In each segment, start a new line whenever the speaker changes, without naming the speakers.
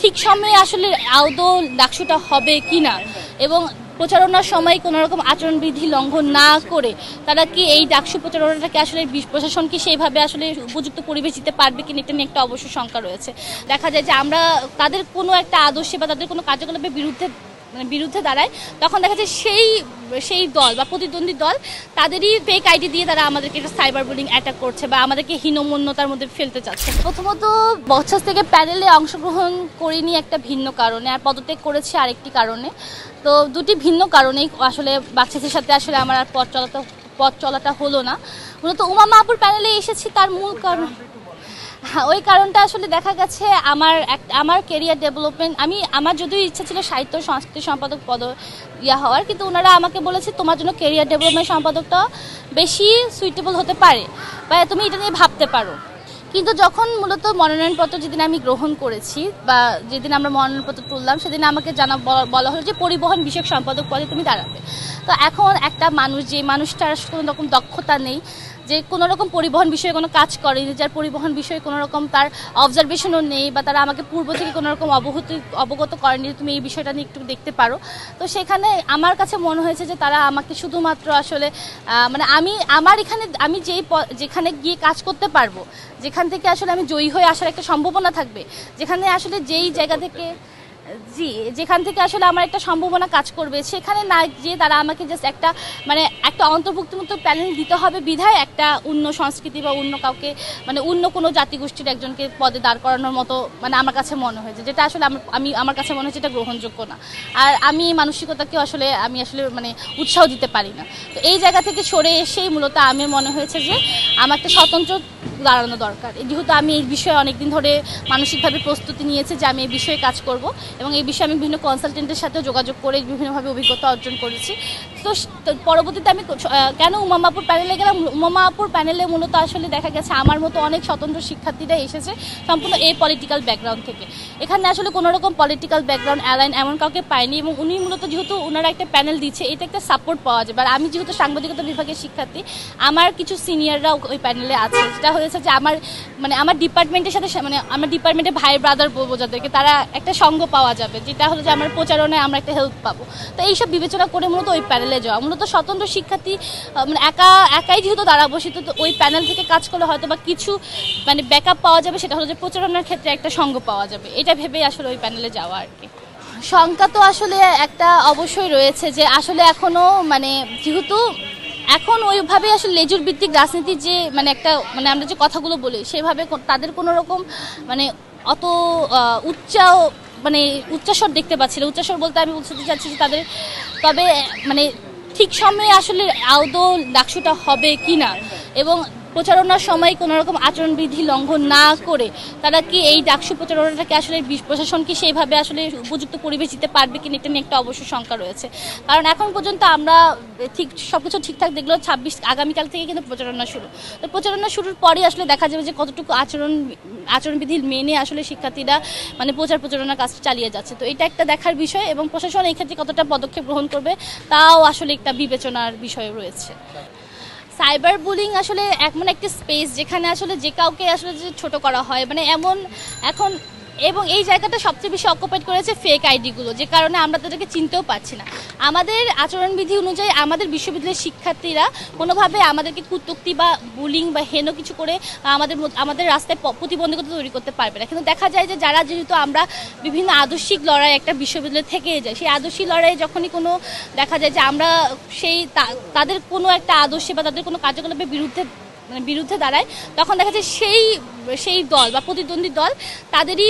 ঠিক সময়ে আসলে আদৌ ডাকসুটা হবে কিনা এবং প্রচারণার সময় কোনো রকম আচরণবিধি লঙ্ঘন না করে তারা কি এই ডাকসু প্রচারণাটাকে আসলে প্রশাসন কি সেইভাবে আসলে উপযুক্ত পরিবেশ দিতে পারবে কিনা এটা নিয়ে একটা অবশ্য শঙ্কা রয়েছে। দেখা যায় যে আমরা তাদের কোনো একটা আদর্শে বা তাদের কোনো কার্যকলাপের বিরুদ্ধে দাঁড়ায়, তখন দেখা যায় সেই দল বা প্রতিদ্বন্দ্বী দল তাদেরই ফেক আইডি দিয়ে তারা আমাদেরকে একটা সাইবার বুলিং অ্যাটাক করছে বা আমাদেরকে হীনমন্যতার মধ্যে ফেলতে চাচ্ছে। প্রথমত বছর থেকে প্যানেলে অংশগ্রহণ করিনি একটা ভিন্ন কারণে, আর পদত্যাগ করেছি আরেকটি কারণে। তো দুটি ভিন্ন কারণেই আসলে বাকশাসের সাথে আসলে আমার আর পথ চলাটা হলো না। মূলত উমা আপুর প্যানেলে এসেছি তার মূল কারণ, হ্যাঁ ওই কারণটা আসলে দেখা গেছে আমার কেরিয়ার ডেভেলপমেন্ট, আমার যদিও ইচ্ছা ছিল সাহিত্য সংস্কৃতি সম্পাদক পদ হওয়ার, কিন্তু ওনারা আমাকে বলেছে তোমার জন্য কেরিয়ার ডেভেলপমেন্ট সম্পাদকটা বেশি সুইটেবল হতে পারে বা তুমি এটা নিয়ে ভাবতে পারো। কিন্তু যখন মূলত মনোনয়নপত্র যেদিন আমি গ্রহণ করেছি বা যেদিন আমরা মনোনয়নপত্র তুললাম সেদিন আমাকে বলা হলো যে পরিবহন বিষয়ক সম্পাদক পদে তুমি দাঁড়াবে। তো এখন একটা মানুষ, যে মানুষটার কোনো রকম দক্ষতা নেই, যে কোনো রকম পরিবহন বিষয়ে কোনো কাজ করেনি, যার পরিবহন বিষয়ে কোনো রকম তার অবজারভেশনও নেই বা তারা আমাকে পূর্ব থেকে কোনো রকম অবগত করেনি তুমি এই বিষয়টা নিয়ে একটু দেখতে পারো। তো সেখানে আমার কাছে মনে হয়েছে যে তারা আমাকে শুধুমাত্র আসলে মানে আমি যেখানে গিয়ে কাজ করতে পারবো, যেখান থেকে আসলে আমি জয়ী হয়ে আসার একটা সম্ভাবনা থাকবে, যেখানে আসলে যেই জায়গা থেকে যেখান থেকে আসলে আমার একটা সম্ভাবনা কাজ করবে, সেখানে না যে তারা আমাকে জাস্ট একটা অন্তর্ভুক্তিমূলক প্যানেল দিতে হবে বিধায় একটা অন্য সংস্কৃতি বা অন্য কাউকে অন্য কোনো জাতিগোষ্ঠীর একজনকে পদে দাঁড় করানোর মতো আমার কাছে মনে হয়েছে, যেটা আসলে আমার কাছে মনে হচ্ছে এটা গ্রহণযোগ্য না। আর আমি মানসিকতাকে আমি আসলে উৎসাহ দিতে পারি না। তো এই জায়গা থেকে সরে এসেই মূলত আমি মনে হয়েছে যে আমার একটা স্বতন্ত্র দাঁড়ানো দরকার, যেহেতু আমি এই বিষয়ে অনেকদিন ধরে মানসিকভাবে প্রস্তুতি নিয়েছি যে আমি এই বিষয়ে কাজ করব এবং এই বিষয়ে আমি বিভিন্ন কনসালটেন্টের সাথে যোগাযোগ করে বিভিন্নভাবে অভিজ্ঞতা অর্জন করেছি। তো পরবর্তীতে আমি কেন উমা আপুর প্যানেলে গেলাম, উমা আপুর প্যানেলে মূলত আসলে দেখা গেছে আমার মতো অনেক স্বতন্ত্র শিক্ষার্থীরা এসেছে সম্পূর্ণ এই পলিটিক্যাল ব্যাকগ্রাউন্ড থেকে। এখানে আসলে কোনো রকম পলিটিক্যাল ব্যাকগ্রাউন্ড অ্যালাইন এমন কাউকে পায়নি এবং উনি মূলত যেহেতু ওনারা একটা প্যানেল দিচ্ছে এটা একটা সাপোর্ট পাওয়া যাবে। আর আমি যেহেতু সাংবাদিকতা বিভাগের শিক্ষার্থী, আমার কিছু সিনিয়ররাও ওই প্যানেলে আছে, যেটা হয়েছে যে আমার ডিপার্টমেন্টের সাথে আমার ডিপার্টমেন্টের ভাই ব্রাদার বলবো যাদেরকে, তারা একটা সঙ্গ পাওয়া যাবে, যেটা হলো যে আমার প্রচারণায় আমরা একটা হেল্প পাবো। তো এইসব বিবেচনা করে মূলত ওই প্যানেলে যাওয়া। মূলত স্বতন্ত্র শিক্ষার্থী একাই যেহেতু দাঁড়াবো, সেহেতু ওই প্যানেল থেকে কাজ করলে হয়তো বা কিছু ব্যাকআপ পাওয়া যাবে, সেটা হলো যে প্রচারণার ক্ষেত্রে একটা সঙ্গ পাওয়া যাবে, এটা ভেবেই আসলে ওই প্যানেলে যাওয়া আর কি। শঙ্কা তো আসলে একটা অবশ্যই রয়েছে যে আসলে এখনো যেহেতু এখন ওইভাবে আসলে লেজুর ভিত্তিক রাজনীতি যে আমরা যে কথাগুলো বলি সেভাবে তাদের কোনো রকম অত উচ্চাস্বর দেখতে পাচ্ছি না। উচ্চাস্বর বলতে আমি বলতে চাচ্ছি যে তাদের তবে ঠিক সময়ে আসলে আদৌ ডাকসুটা হবে কিনা এবং প্রচারণার সময় কোনো রকম আচরণবিধি লঙ্ঘন না করে তারা কি এই ডাকসু প্রচারণাটাকে আসলে প্রশাসন কি সেইভাবে আসলে উপযুক্ত পরিবেশ দিতে পারবে কিনা এটা নিয়ে একটা অবশ্য শঙ্কা রয়েছে। কারণ এখন পর্যন্ত আমরা সবকিছু ঠিকঠাক দেখলেও আগামীকাল থেকে কিন্তু প্রচারণা শুরু। তো প্রচারণা শুরুর পরই আসলে দেখা যাবে যে কতটুকু আচরণবিধি মেনে আসলে শিক্ষার্থীরা প্রচারণার কাজ চালিয়ে যাচ্ছে। তো এটা একটা দেখার বিষয় এবং প্রশাসন এই ক্ষেত্রে কতটা পদক্ষেপ গ্রহণ করবে তাও আসলে একটা বিবেচনার বিষয় রয়েছে। সাইবার বুলিং আসলে এমন একটা স্পেস যেখানে আসলে যে কাউকে আসলে যে ছোট করা হয় এখন এবং এই জায়গাটা সবচেয়ে বেশি অকুপাইড করেছে ফেক আইডিগুলো, যে কারণে আমরা তাদেরকে চিনতেও পারছি না। আমাদের আচরণবিধি অনুযায়ী আমাদের বিশ্ববিদ্যালয়ের শিক্ষার্থীরা কোনোভাবে আমাদেরকে কটূক্তি বা বুলিং বা হেন কিছু করে আমাদের রাস্তায় প্রতিবন্ধকতা তৈরি করতে পারবে না। কিন্তু দেখা যায় যে যেহেতু আমরা বিভিন্ন আদর্শিক লড়াই একটা বিশ্ববিদ্যালয় থেকে যাই, সেই আদর্শিক লড়াইয়ে যখনই কোনো দেখা যায় যে আমরা তাদের কোনো একটা আদর্শে বা তাদের কোনো কার্যকলাপের বিরুদ্ধে দাঁড়ায়, তখন দেখা যায় সেই দল বা প্রতিদ্বন্দ্বী দল তাদেরই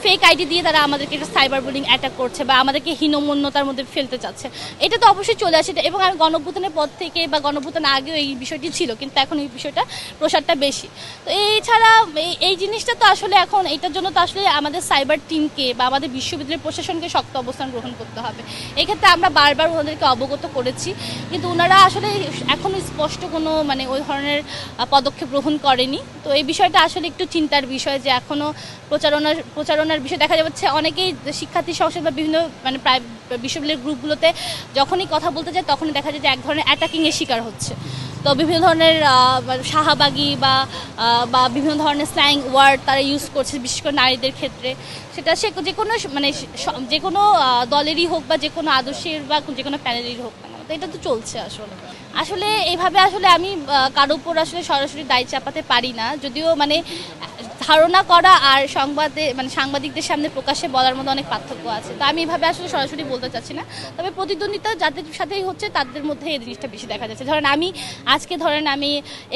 ফেক আইডি দিয়ে তারা আমাদেরকে একটা সাইবার বুলিং অ্যাটাক করছে বা আমাদেরকে হীনমন্যতার মধ্যে ফেলতে চাচ্ছে। এটা তো অবশ্যই চলে আসে এবং আমি গণঅভ্যুত্থানের পর থেকে বা গণঅভ্যুত্থান আগেও এই বিষয়টি ছিল, কিন্তু এখন এই বিষয়টা প্রসারটা বেশি। তো এছাড়া এই জিনিসটা তো আসলে এখন এটার জন্য তো আসলে আমাদের সাইবার টিমকে বা আমাদের বিশ্ববিদ্যালয়ের প্রশাসনকে শক্ত অবস্থান গ্রহণ করতে হবে। এক্ষেত্রে আমরা বারবার ওনাদেরকে অবগত করেছি, কিন্তু ওনারা আসলে এখনও স্পষ্ট কোনো ওই ধরনের পদক্ষেপ গ্রহণ করেনি। তো এই বিষয়টা আসলে একটু চিন্তার বিষয় যে এখনও প্রচারণার বিষয় দেখা যাচ্ছে অনেকেই শিক্ষার্থী সংসদ বা বিভিন্ন বিশ্ববিদ্যালয়ের গ্রুপগুলোতে যখনই কথা বলতে যায় তখনই দেখা যায় যে এক ধরনের অ্যাটাকিংয়ের শিকার হচ্ছে। তো বিভিন্ন ধরনের শাহবাগী বা বিভিন্ন ধরনের স্ল্যাং ওয়ার্ড তারা ইউজ করছে, বিশেষ করে নারীদের ক্ষেত্রে। সেটা সে যে কোনো মানে যে কোনো দলেরই হোক বা যে কোনো আদর্শের বা যে কোনো প্যানেলেরই হোক না কেন, তো এটা তো চলছে আসলে এইভাবে আসলে আমি কারোর উপর আসলে সরাসরি দায় চাপাতে পারি না, যদিও মানে ধারণা করা আর সাংবাদিকদের সামনে প্রকাশ্যে বলার মধ্যে অনেক পার্থক্য আছে। তো আমি এইভাবে আসলে সরাসরি বলতে চাচ্ছি না, তবে প্রতিদ্বন্দ্বিতা যাদের সাথেই হচ্ছে তাদের মধ্যে এই জিনিসটা বেশি দেখা যাচ্ছে। ধরেন আমি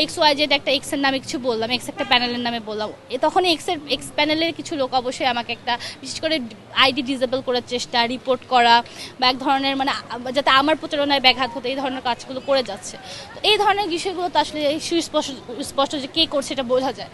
XYZ একটা এক্সের নামে কিছু বললাম, এক্স একটা প্যানেলের নামে বললাম, তখনই এক্স প্যানেলের কিছু লোক অবশ্যই আমাকে একটা বিশেষ করে আইডি ডিসেবল করার চেষ্টা, রিপোর্ট করা বা এক ধরনের মানে যাতে আমার প্রচারণায় ব্যাঘাত হতো এই ধরনের কাজগুলো করে যাচ্ছে। তো এই ধরনের বিষয়গুলো তো আসলে সুস্পষ্ট যে কে করছে এটা বোঝা যায়।